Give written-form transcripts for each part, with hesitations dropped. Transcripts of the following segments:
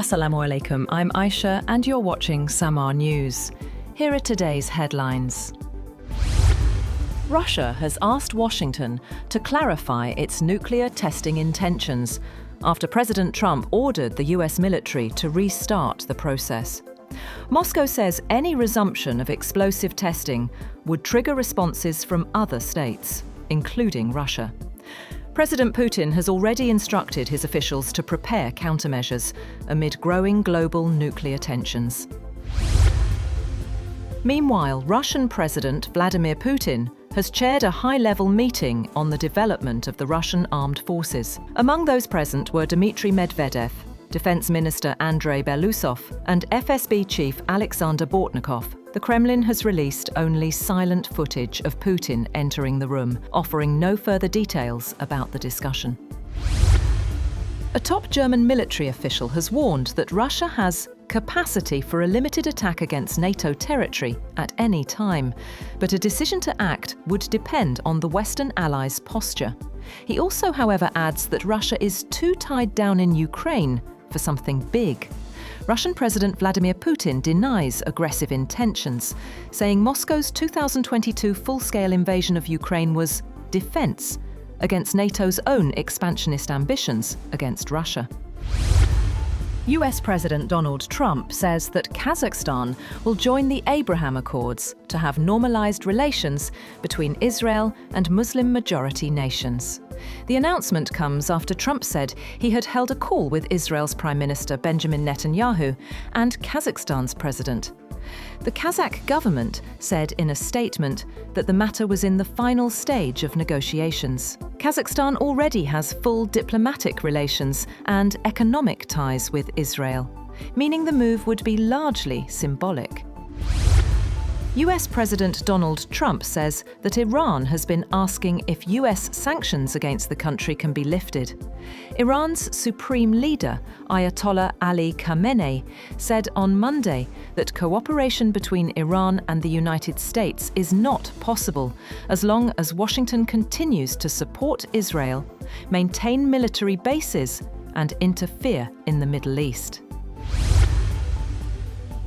Assalamu alaikum, I'm Aisha and you're watching SAMAA News. Here are today's headlines. Russia has asked Washington to clarify its nuclear testing intentions after President Trump ordered the US military to restart the process. Moscow says any resumption of explosive testing would trigger responses from other states, including Russia. President Putin has already instructed his officials to prepare countermeasures amid growing global nuclear tensions. Meanwhile, Russian President Vladimir Putin has chaired a high-level meeting on the development of the Russian armed forces. Among those present were Dmitry Medvedev, Defense Minister Andrei Belousov, and FSB Chief Alexander Bortnikov. The Kremlin has released only silent footage of Putin entering the room, offering no further details about the discussion. A top German military official has warned that Russia has capacity for a limited attack against NATO territory at any time, but a decision to act would depend on the Western allies' posture. He also, however, adds that Russia is too tied down in Ukraine for something big. Russian President Vladimir Putin denies aggressive intentions, saying Moscow's 2022 full-scale invasion of Ukraine was defense against NATO's own expansionist ambitions against Russia. US President Donald Trump says that Kazakhstan will join the Abraham Accords to have normalized relations between Israel and Muslim-majority nations. The announcement comes after Trump said he had held a call with Israel's Prime Minister Benjamin Netanyahu and Kazakhstan's president. The Kazakh government said in a statement that the matter was in the final stage of negotiations. Kazakhstan already has full diplomatic relations and economic ties with Israel, meaning the move would be largely symbolic. US President Donald Trump says that Iran has been asking if US sanctions against the country can be lifted. Iran's supreme leader, Ayatollah Ali Khamenei, said on Monday that cooperation between Iran and the United States is not possible as long as Washington continues to support Israel, maintain military bases, and interfere in the Middle East.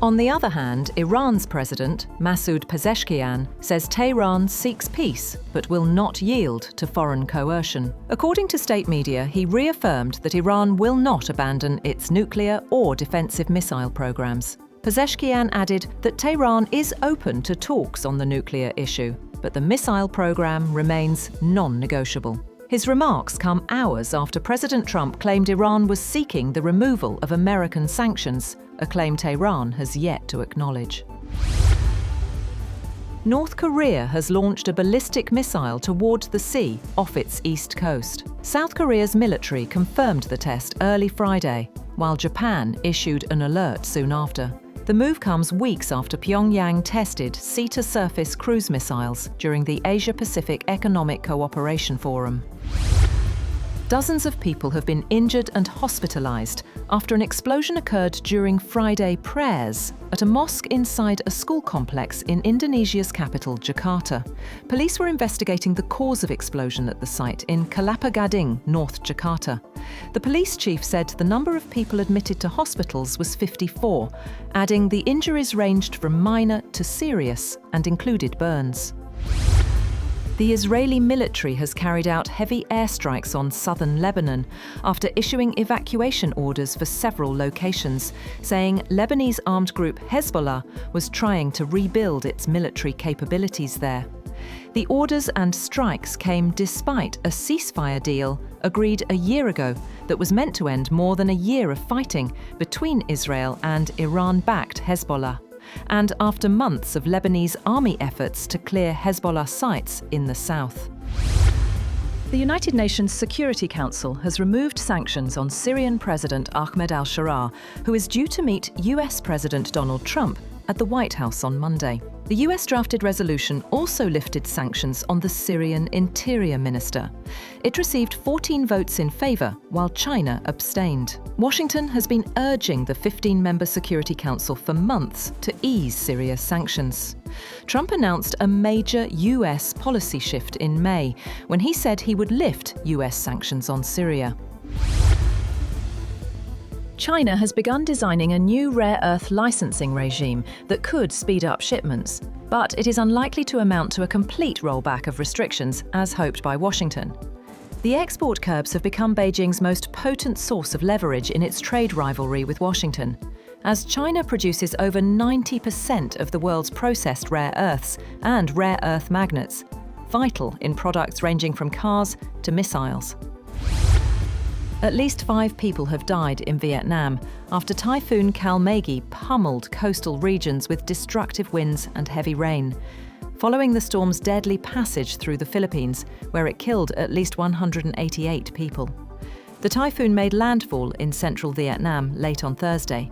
On the other hand, Iran's president, Masoud Pezeshkian, says Tehran seeks peace but will not yield to foreign coercion. According to state media, he reaffirmed that Iran will not abandon its nuclear or defensive missile programs. Pezeshkian added that Tehran is open to talks on the nuclear issue, but the missile program remains non-negotiable. His remarks come hours after President Trump claimed Iran was seeking the removal of American sanctions, a claim Tehran has yet to acknowledge. North Korea has launched a ballistic missile toward the sea off its east coast. South Korea's military confirmed the test early Friday, while Japan issued an alert soon after. The move comes weeks after Pyongyang tested sea-to-surface cruise missiles during the Asia-Pacific Economic Cooperation Forum. Dozens of people have been injured and hospitalized after an explosion occurred during Friday prayers at a mosque inside a school complex in Indonesia's capital, Jakarta. Police were investigating the cause of explosion at the site in Kelapa Gading, North Jakarta. The police chief said the number of people admitted to hospitals was 54, adding the injuries ranged from minor to serious and included burns. The Israeli military has carried out heavy airstrikes on southern Lebanon after issuing evacuation orders for several locations, saying Lebanese armed group Hezbollah was trying to rebuild its military capabilities there. The orders and strikes came despite a ceasefire deal agreed a year ago that was meant to end more than a year of fighting between Israel and Iran-backed Hezbollah, and after months of Lebanese army efforts to clear Hezbollah sites in the south. The United Nations Security Council has removed sanctions on Syrian President Ahmed al-Sharaa, who is due to meet US President Donald Trump at the White House on Monday. The US drafted resolution also lifted sanctions on the Syrian Interior Minister. It received 14 votes in favor, while China abstained. Washington has been urging the 15-member Security Council for months to ease Syria's sanctions. Trump announced a major US policy shift in May when he said he would lift US sanctions on Syria. China has begun designing a new rare earth licensing regime that could speed up shipments, but it is unlikely to amount to a complete rollback of restrictions as hoped by Washington. The export curbs have become Beijing's most potent source of leverage in its trade rivalry with Washington, as China produces over 90% of the world's processed rare earths and rare earth magnets, vital in products ranging from cars to missiles. At least 5 people have died in Vietnam after Typhoon Kalmagi pummeled coastal regions with destructive winds and heavy rain, following the storm's deadly passage through the Philippines, where it killed at least 188 people. The typhoon made landfall in central Vietnam late on Thursday,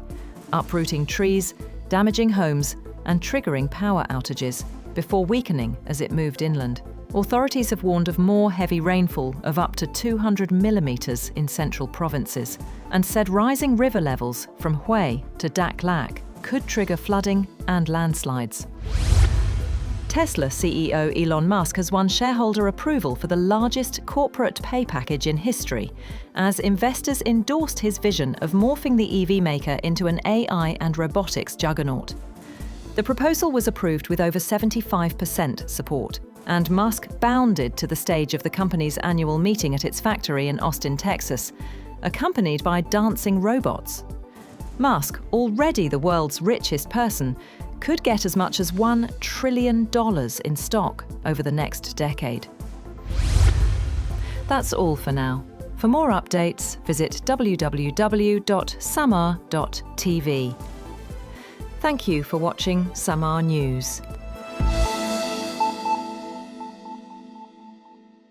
uprooting trees, damaging homes, and triggering power outages before weakening as it moved inland. Authorities have warned of more heavy rainfall of up to 200 millimeters in central provinces and said rising river levels from Hue to Dak Lak could trigger flooding and landslides. Tesla CEO Elon Musk has won shareholder approval for the largest corporate pay package in history, as investors endorsed his vision of morphing the EV maker into an AI and robotics juggernaut. The proposal was approved with over 75% support, and Musk bounded to the stage of the company's annual meeting at its factory in Austin, Texas, accompanied by dancing robots. Musk, already the world's richest person, could get as much as $1 trillion in stock over the next decade. That's all for now. For more updates, visit www.SAMAA TV. Thank you for watching SAMAA News.